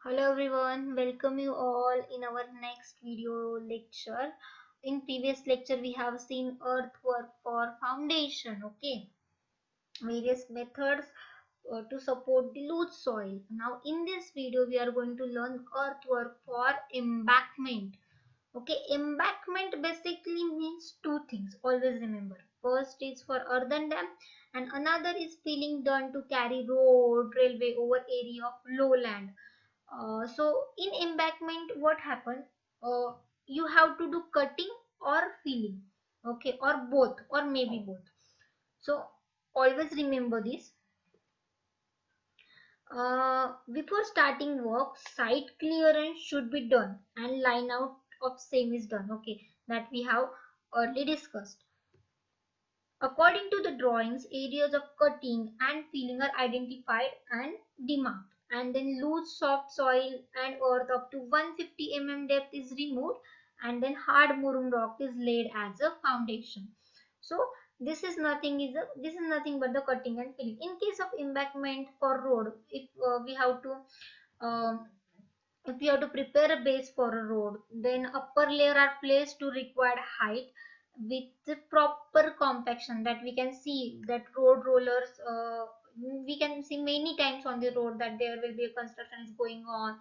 Hello everyone, welcome you all in our next video lecture. In previous lecture we have seen earthwork for foundation, okay? Various methods to support the loose soil. Now in this video we are going to learn earthwork for embankment. Okay, embankment basically means two things, always remember. First is for earthen dam and another is filling done to carry road, railway over area of lowland. So in embankment, what happen? Uh, you have to do cutting or filling, okay, or both, or maybe both. So always remember this. Before starting work, site clearance should be done and line out of same is done. Okay, that we have already discussed. According to the drawings, areas of cutting and filling are identified and demarked. And then loose soft soil and earth up to 150 depth is removed and then hard murum rock is laid as a foundation. So this is nothing but the cutting and filling. In case of embankment for road, um, if we have to prepare a base for a road, then upper layer are placed to required height with the proper compaction that we can see that road rollers we can see many times on the road that there will be a construction is going on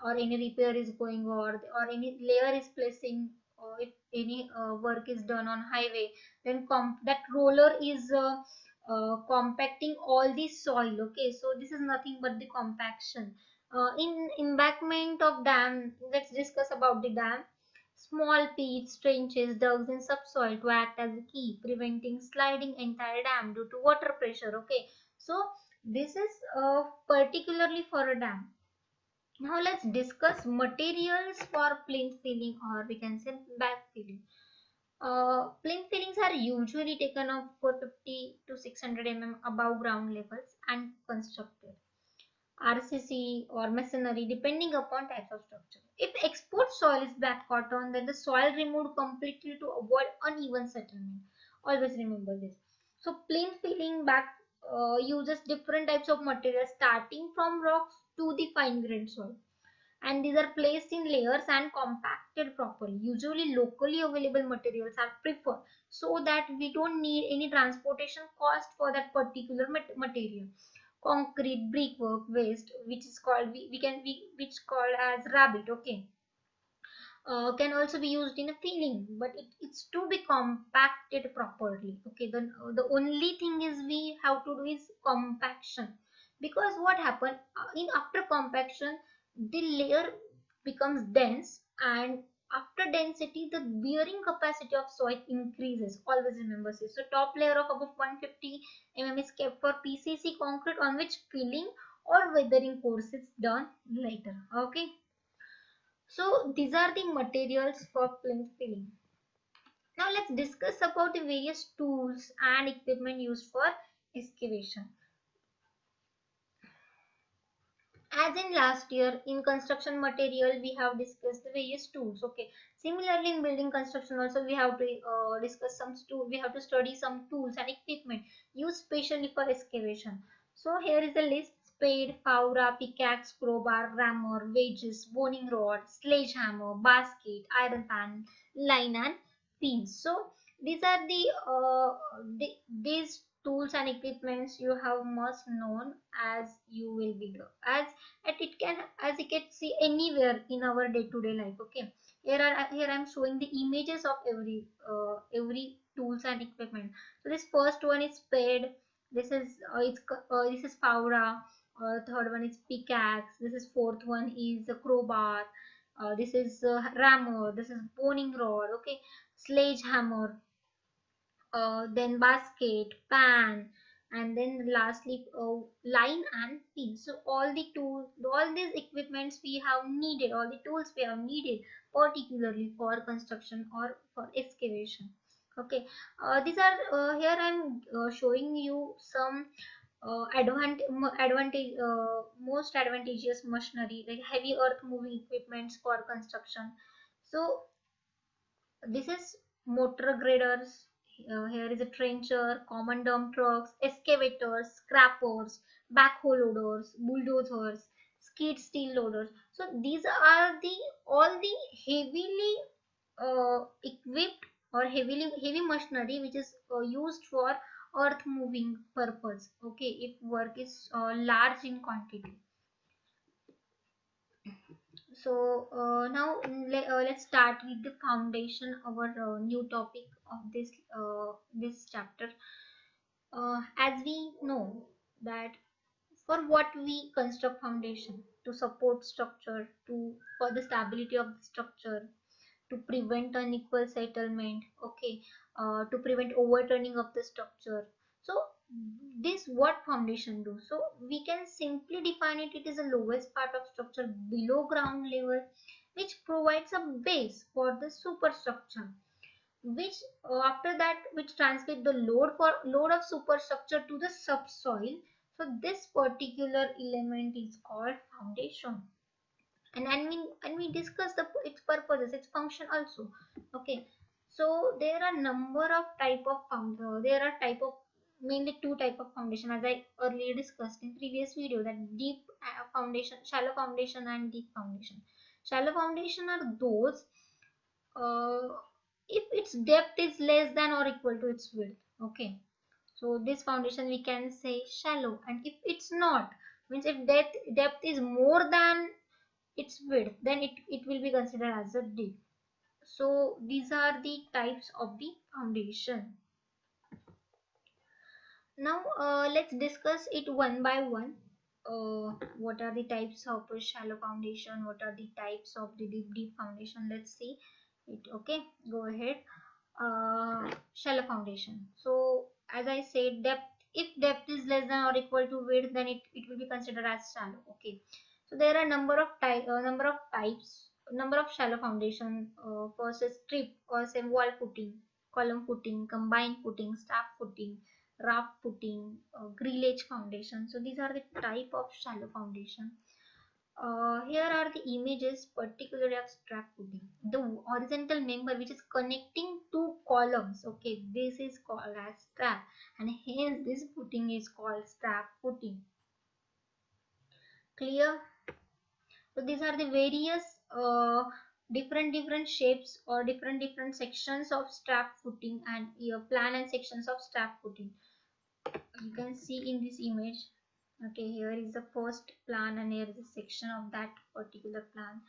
or any repair is going on or any layer is placing or if any work is done on highway, then that roller is compacting all the soil. Okay, so this is nothing but the compaction. In embankment of dam, let's discuss about the dam. Small pits, trenches dug in subsoil to act as a key, preventing sliding entire dam due to water pressure. Okay, so this is particularly for a dam. Now let's discuss materials for plinth filling or we can say backfilling. Plinth fillings are usually taken up 450 to 600 above ground levels and constructed. RCC or masonry depending upon types of structure. If export soil is black cotton, then the soil removed completely to avoid uneven settlement. Always remember this. So plain filling back uses different types of material starting from rocks to the fine grained soil, and these are placed in layers and compacted properly. Usually locally available materials are preferred so that we don't need any transportation cost for that particular material. Concrete brickwork waste, which is called which called as rabbit, okay, can also be used in a filling, but it's to be compacted properly. Okay, the only thing is we have to do is compaction, because what happened in after compaction, the layer becomes dense, and after density the bearing capacity of soil increases. Always remember this. So top layer of above 150 is kept for PCC concrete on which filling or weathering course is done later. Okay, so these are the materials for plinth filling. Now let's discuss about the various tools and equipment used for excavation. As in last year, in construction material, we have discussed the various tools. Okay. Similarly, in building construction also, we have to discuss some tool. We have to study some tools and equipment used specially for excavation. So here is the list: spade, fowler, pickaxe, crowbar, rammer, wedges, boning rod, sledgehammer, basket, iron pan, line, and pins. So these are these tools and equipments you have must known as you will be as at it can as you can see anywhere in our day-to-day life. Okay, here I'm showing the images of every tools and equipment. So this first one is spade, this is fowler, third one is pickaxe, this is fourth one is a crowbar, this is rammer, this is boning rod, okay, sledgehammer, then basket, pan, and then lastly line and pin. So all these equipments we have needed, all the tools we have needed, particularly for construction or for excavation. Okay, these are here I'm showing you some most advantageous machinery like heavy earth moving equipments for construction. So this is motor graders. Here is a trencher, common dump trucks, excavators, scrappers, backhoe loaders, bulldozers, skid steel loaders. So these are the all the heavily equipped or heavy machinery which is used for earth moving purpose. Okay, if work is large in quantity. So now let's start with the foundation, our new topic of this chapter. As we know that for what we construct foundation, to support structure, to for the stability of the structure, to prevent unequal settlement, okay, to prevent overturning of the structure. So this what foundation do? So we can simply define it, it is the lowest part of structure below ground level, which provides a base for the superstructure, which after that which transmit the load of superstructure to the subsoil. So this particular element is called foundation. And we discuss its purposes, its function also. Okay, so there are number of there are type of mainly two type of foundation, as I earlier discussed in previous video, that deep foundation, shallow foundation, and deep foundation. Shallow foundation are those uh, if its depth is less than or equal to its width. Okay, so this foundation we can say shallow. And if it's not, means if depth is more than its width, then it will be considered as a deep. So these are the types of the foundation. Now let's discuss it one by one. What are the types of a shallow foundation, what are the types of the deep foundation? Let's see it. Okay, go ahead. Shallow foundation. So as I said, depth, if depth is less than or equal to width, then it will be considered as shallow. Okay, so there are number of shallow foundation. First is strip or say wall footing, column footing, combined footing, staff footing, raft footing, grillage foundation. So these are the type of shallow foundation. Here are the images particularly of strap footing. The horizontal member which is connecting two columns. Okay, this is called as strap, and hence this footing is called strap footing. Clear? So these are the various different shapes or different sections of strap footing, and your plan and sections of strap footing. You can see in this image. Okay, here is the first plan, and here is a section of that particular plan.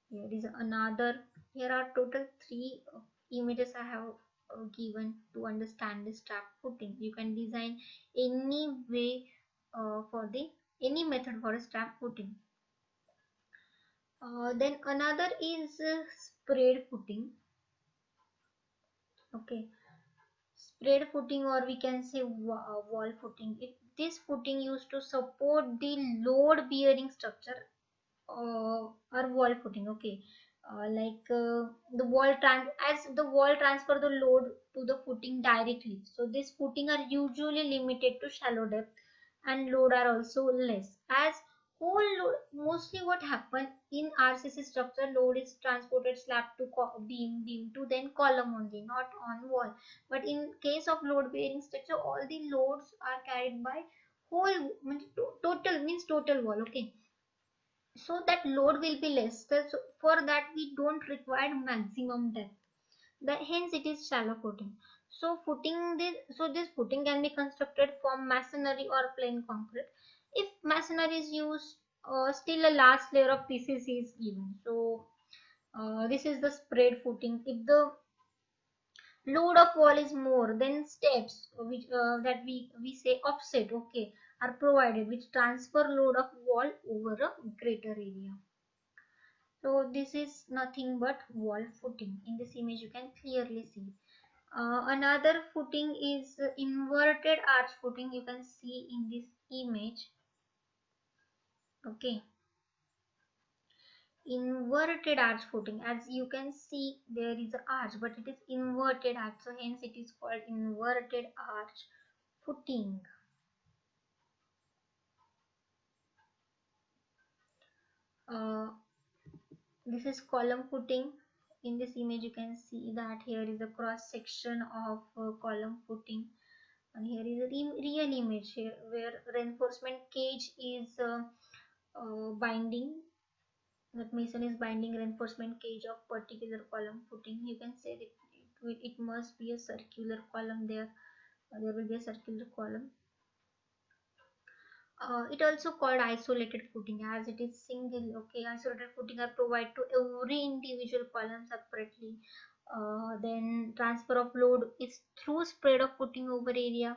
Here is another. Here are total three images I have given to understand the strap footing. You can design any way for the any method for a strap footing. Then another is sprayed footing. Okay, sprayed footing, or we can say wall footing. This footing used to support the load bearing structure or wall footing. Okay, the as the wall transfer the load to the footing directly. So this footing are usually limited to shallow depth, and load are also less. As whole load, mostly what happen in RCC structure, load is transported slab to beam to then column only, not on wall. But in case of load bearing structure, all the loads are carried by whole, total means total wall. Okay, so that load will be less. So for that we don't require maximum depth, that hence it is shallow footing. So this footing can be constructed from masonry or plain concrete. If masonry is used, still a last layer of PCC is given. So this is the spread footing. If the load of wall is more, then steps which that we say offset, okay, are provided, which transfer load of wall over a greater area. So this is nothing but wall footing. In this image you can clearly see. Another footing is inverted arch footing. You can see in this image. Okay, inverted arch footing. As you can see, there is an arch, but it is inverted arch. So hence it is called inverted arch footing. Uh, this is column footing. In this image you can see that here is a cross section of column footing, and here is a real image here where reinforcement cage is binding, that mason is binding reinforcement cage of particular column footing. You can say that it must be a circular column there. There will be a circular column. It also called isolated footing as it is single. Okay, isolated footing are provided to every individual column separately. Then transfer of load is through spread of footing over area.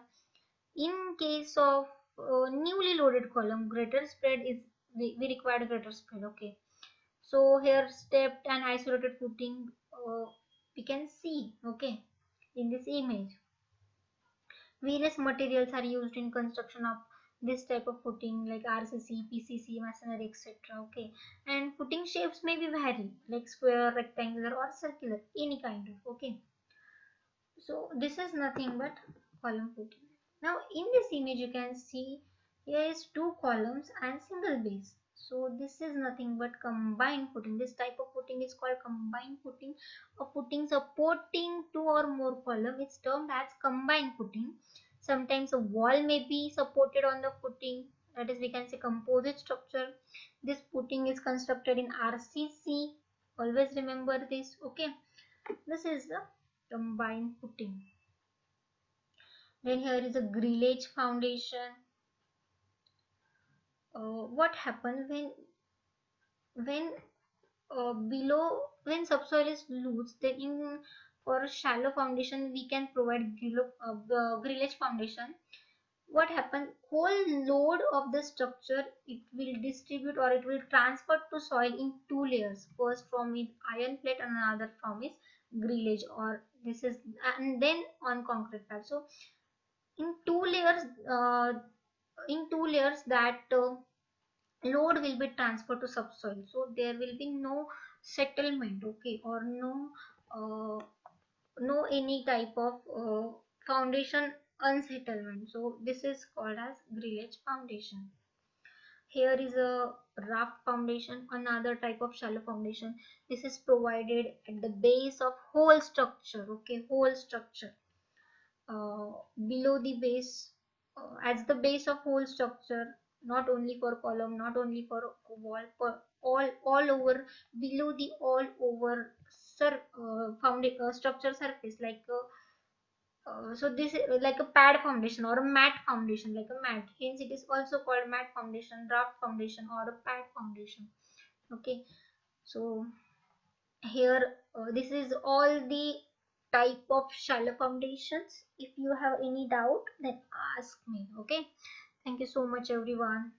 In case of newly loaded column, greater spread is we require greater spread. Okay, so here stepped and isolated footing we can see. Okay, in this image. Various materials are used in construction of this type of footing like RCC, PCC, masonry, etc. Okay, and footing shapes may be vary like square, rectangular, or circular, any kind of. Okay, so this is nothing but column footing. Now in this image you can see here is two columns and single base. So this is nothing but combined footing. This type of footing is called combined footing. A footing supporting two or more columns is termed as combined footing. Sometimes a wall may be supported on the footing, that is we can say composite structure. This footing is constructed in RCC. Always remember this. Okay, this is the combined footing. Then here is a grillage foundation. What happens when below, when subsoil is loose, then in for a shallow foundation we can provide grillage foundation. What happens, whole load of the structure it will distribute or it will transfer to soil in two layers. First form is iron plate and another form is grillage, or this is, and then on concrete pad. So in two layers, that load will be transferred to subsoil, so there will be no settlement. Okay, or uh, no any type of foundation unsettlement. So this is called as grillage foundation. Here is a raft foundation, another type of shallow foundation. This is provided at the base of whole structure. Okay, whole structure, uh, below the base, as the base of whole structure, not only for column, not only for wall, for all over, below the all over structure surface, like so this is like a pad foundation or a mat foundation, like a mat, hence it is also called mat foundation, raft foundation, or a pad foundation. Okay, so here this is all the type of shallow foundations. If you have any doubt then ask me. Okay, thank you so much everyone.